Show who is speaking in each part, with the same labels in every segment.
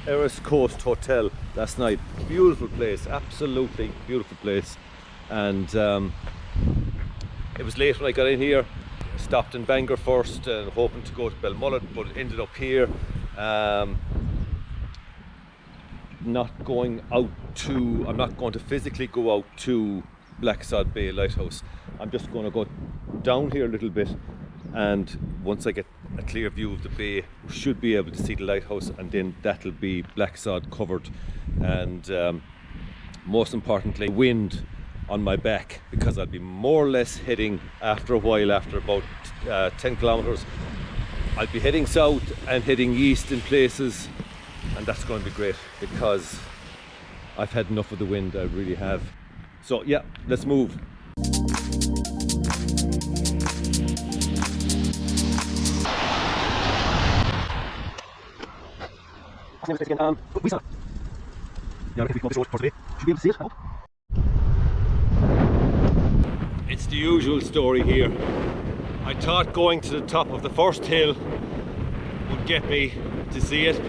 Speaker 1: Erris Coast Hotel last night. Beautiful place, absolutely beautiful place. And it was late when I got in here. Stopped in Bangor first and hoping to go to Belmullet, but ended up here. I'm not going to physically go out to Blacksod Bay Lighthouse. I'm just going to go down here a little bit, and once I get a clear view of the bay, should be able to see the lighthouse, and then that'll be Blacksod covered. And most importantly, wind on my back, because I'll be more or less heading, after a while, after about 10 kilometers, I'll be heading south and heading east in places, and that's going to be great because I've had enough of the wind. I really have. So yeah, let's move. It's the usual story here. I thought going to the top of the first hill would get me to see it.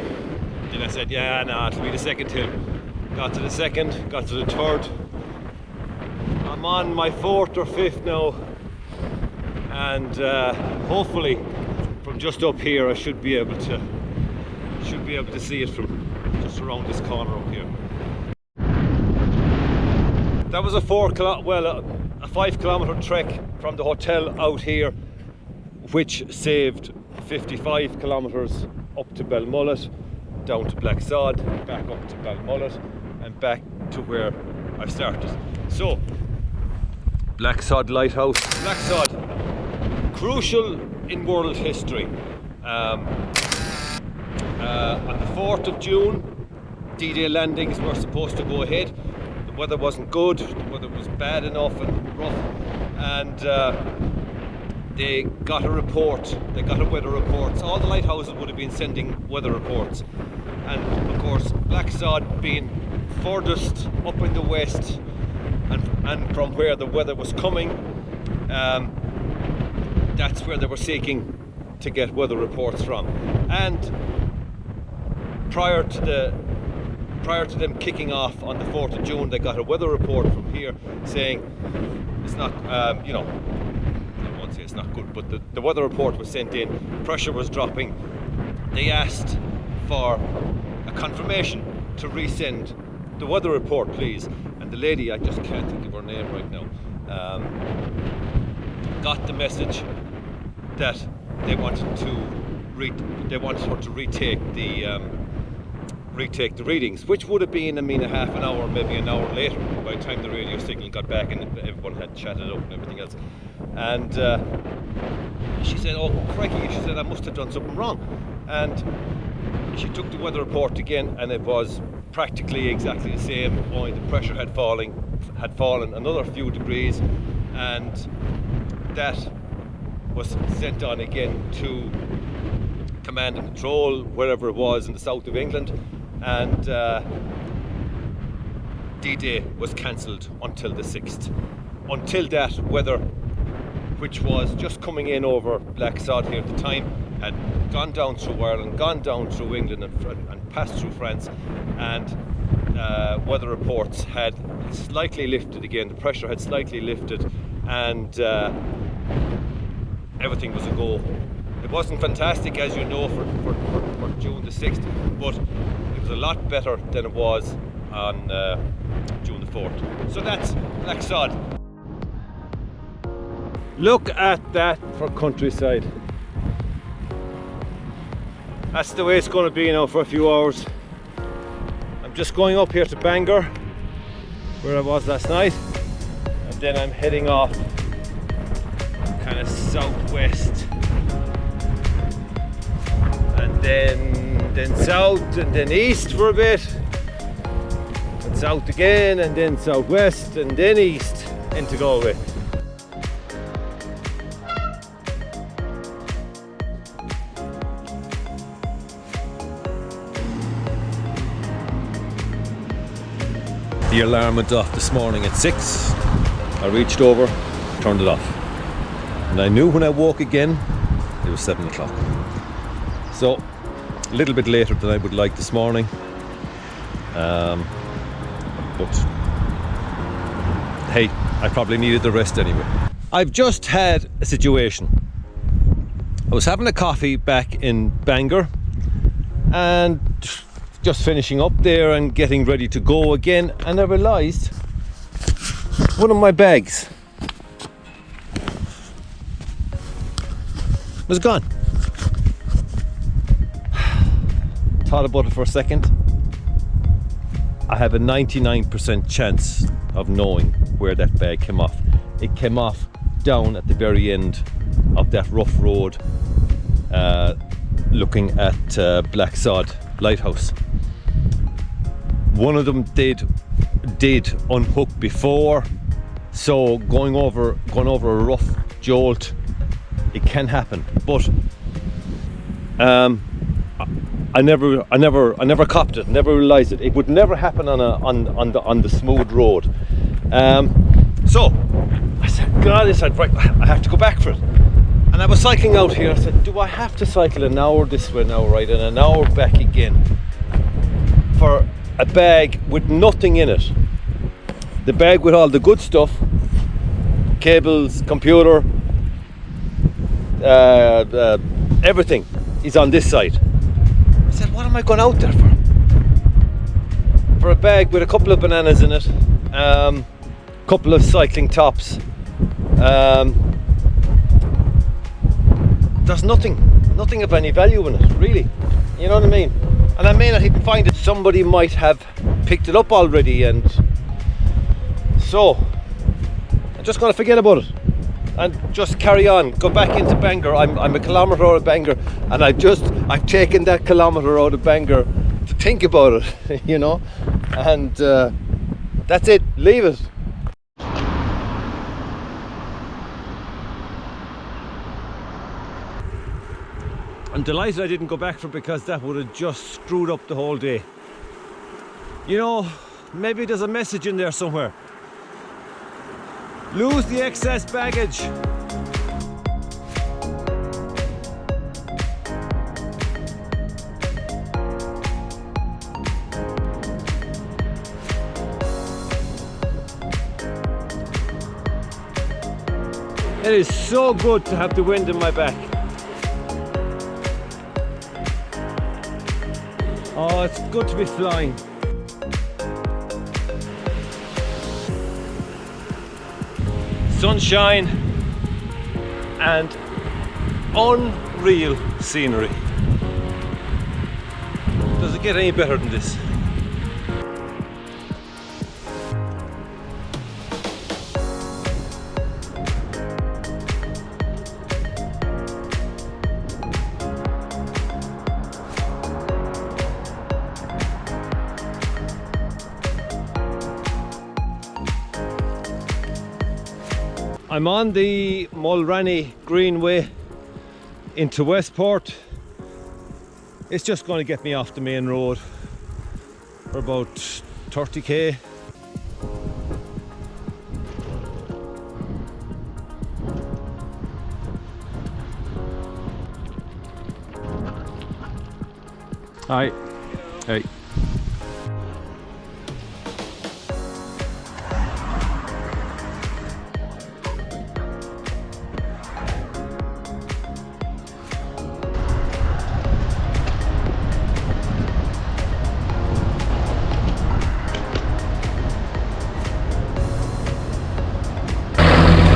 Speaker 1: Then I said, yeah, no, it'll be the second hill. Got to the second, got to the third. I'm on my fourth or fifth now, and hopefully from just up here I should be able to see it from just around this corner up here. That was a 5 kilometer trek from the hotel out here, which saved 55 kilometers up to Belmullet, down to Blacksod, back up to Belmullet, and back to where I started. So, Blacksod Lighthouse. Blacksod, crucial in world history. On the 4th of June, D-Day landings were supposed to go ahead. The weather wasn't good, the weather was bad enough and rough, and they got a report, they got a weather report. All the lighthouses would have been sending weather reports, and of course Blacksod being furthest up in the west and from where the weather was coming, that's where they were seeking to get weather reports from. And prior to them kicking off on the 4th of June, they got a weather report from here saying it's not, I won't say it's not good, but the weather report was sent in, pressure was dropping. They asked for a confirmation to resend the weather report, please. And the lady, I just can't think of her name right now, got the message that they wanted her to retake the readings, which would have been, a half an hour, maybe an hour later, by the time the radio signal got back and everyone had chatted up and everything else. And she said, oh crikey, she said, I must have done something wrong. And she took the weather report again, and it was practically exactly the same, only the pressure had fallen another few degrees, and that was sent on again to command and control, wherever it was in the south of England, and D-Day was cancelled until the 6th. Until that, weather, which was just coming in over Blacksod here at the time, had gone down through Ireland, gone down through England and passed through France, and weather reports had slightly lifted again, the pressure had slightly lifted, and everything was a go. It wasn't fantastic, as you know, for June the 6th, but it was a lot better than it was on June the 4th. So that's Blacksod. Look at that for countryside. That's the way it's going to be now for a few hours. I'm just going up here to Bangor, where I was last night, and then I'm heading off kind of southwest, and then south, and then east for a bit, and south again, and then southwest, and then east into Galway. The alarm went off this morning at 6. I reached over, turned it off, and I knew when I woke again it was 7 o'clock. So a little bit later than I would like this morning. But hey, I probably needed the rest anyway. I've just had a situation. I was having a coffee back in Bangor and just finishing up there and getting ready to go again, and I realised one of my bags was gone. Thought about it for a second. I have a 99% chance of knowing where that bag came off. It came off down at the very end of that rough road, looking at Black Sod Lighthouse. One of them did unhook before, so going over a rough jolt, it can happen. But I never copped it, never realised it. It would never happen on the smooth road. So I said, right, I have to go back for it. And I was cycling out here. I said, do I have to cycle an hour this way now, right, and an hour back again for a bag with nothing in it? The bag with all the good stuff, cables, computer, everything is on this side. I said, what am I going out there for? For a bag with a couple of bananas in it, couple of cycling tops. There's nothing of any value in it, really. You know what I mean? And I may not even find it. Somebody might have picked it up already, and so I'm just going to forget about it and just carry on. Go back into Bangor. I'm a kilometre out of Bangor, and I've taken that kilometre out of Bangor to think about it, you know. And that's it. Leave it. I'm delighted I didn't go back for it, because that would have just screwed up the whole day. You know, maybe there's a message in there somewhere. Lose the excess baggage. It is so good to have the wind in my back. Oh, it's good to be flying. Sunshine and unreal scenery. Does it get any better than this? I'm on the Mulranny Greenway into Westport. It's just going to get me off the main road for about 30k. Hi. Hey.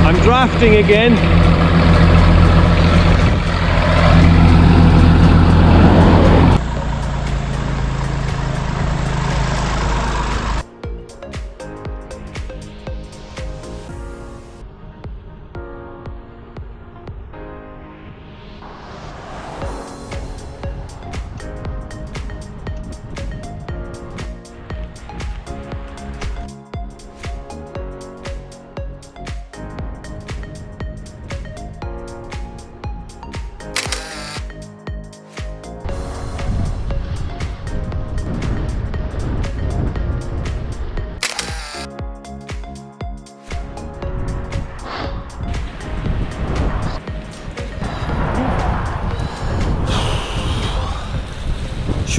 Speaker 1: I'm drafting again.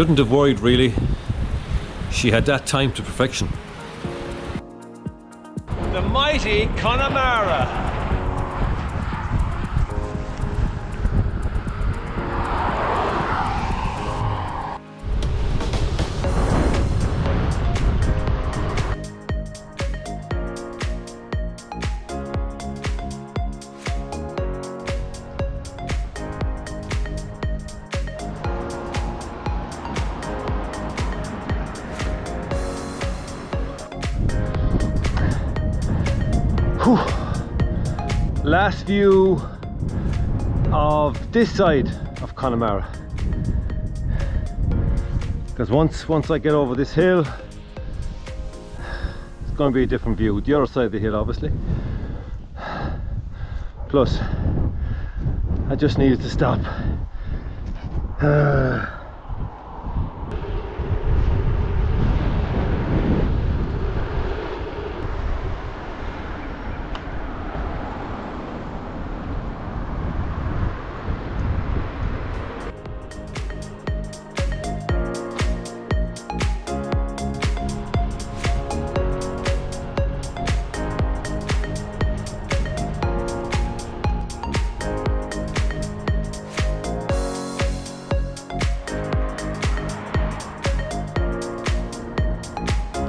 Speaker 1: shouldn't have worried really. She had that time to perfection. The mighty Connemara. Last view of this side of Connemara, because once I get over this hill, it's going to be a different view. The other side of the hill, obviously. Plus, I just needed to stop.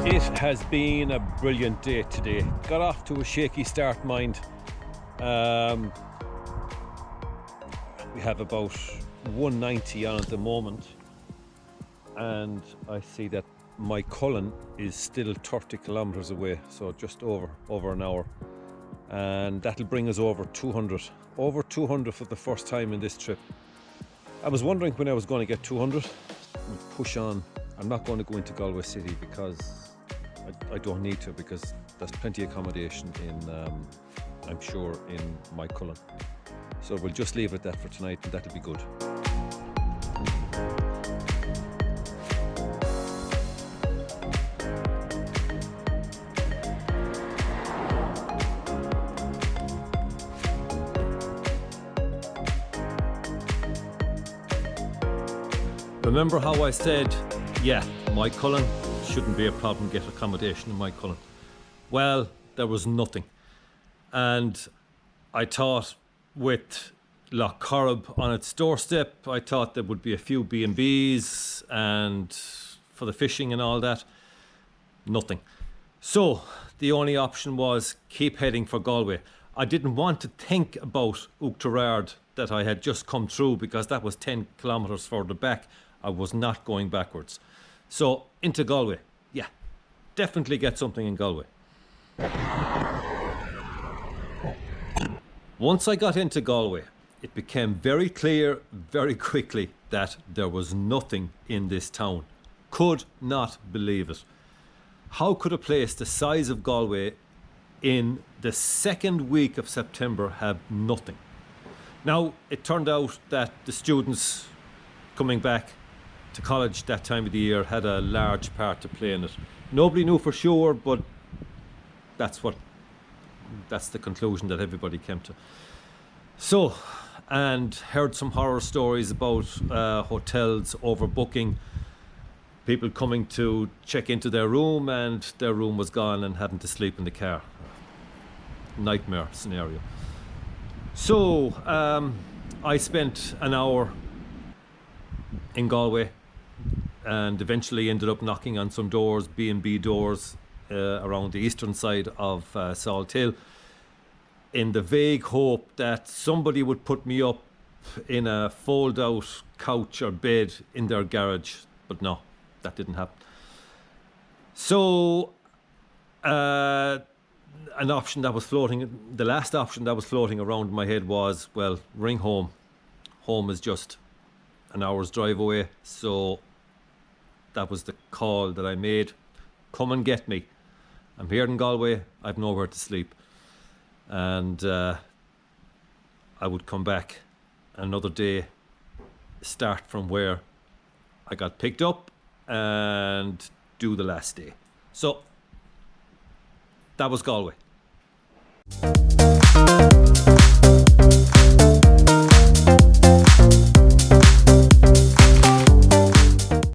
Speaker 1: It has been a brilliant day today. Got off to a shaky start, mind. We have about 190 on at the moment, and I see that my Cullen is still 30 kilometers away, so just over an hour, and that'll bring us over 200 for the first time in this trip. I was wondering when I was going to get 200. We'll push on. I'm not going to go into Galway City because I don't need to, because there's plenty of accommodation in, I'm sure, in my Cullen. So we'll just leave it at that for tonight, and that'll be good. Remember how I said, yeah, my Cullen shouldn't be a problem, get accommodation in my Cullen. Well, there was nothing. And I thought with Loch Corrib on its doorstep, I thought there would be a few B&Bs and for the fishing and all that. Nothing. So the only option was keep heading for Galway. I didn't want to think about Uachtarard that I had just come through, because that was 10 kilometres further back. I was not going backwards. So into Galway. Yeah, definitely get something in Galway. Once I got into Galway, it became very clear very quickly that there was nothing in this town. Could not believe it. How could a place the size of Galway in the second week of September have nothing? Now, it turned out that the students coming back to college that time of the year had a large part to play in it. Nobody knew for sure, but that's the conclusion that everybody came to. So, and heard some horror stories about hotels overbooking, people coming to check into their room and their room was gone and having to sleep in the car. Nightmare scenario. So I spent an hour in Galway and eventually ended up knocking on some doors, B&B doors around the eastern side of Salt Hill, in the vague hope that somebody would put me up in a fold-out couch or bed in their garage, but no, that didn't happen. So an option that was floating, the last option that was floating around my head was, well, ring home. Home is just an hour's drive away, so that was the call that I made. Come and get me. I'm here in Galway, I've nowhere to sleep. And I would come back another day, start from where I got picked up and do the last day. So that was Galway.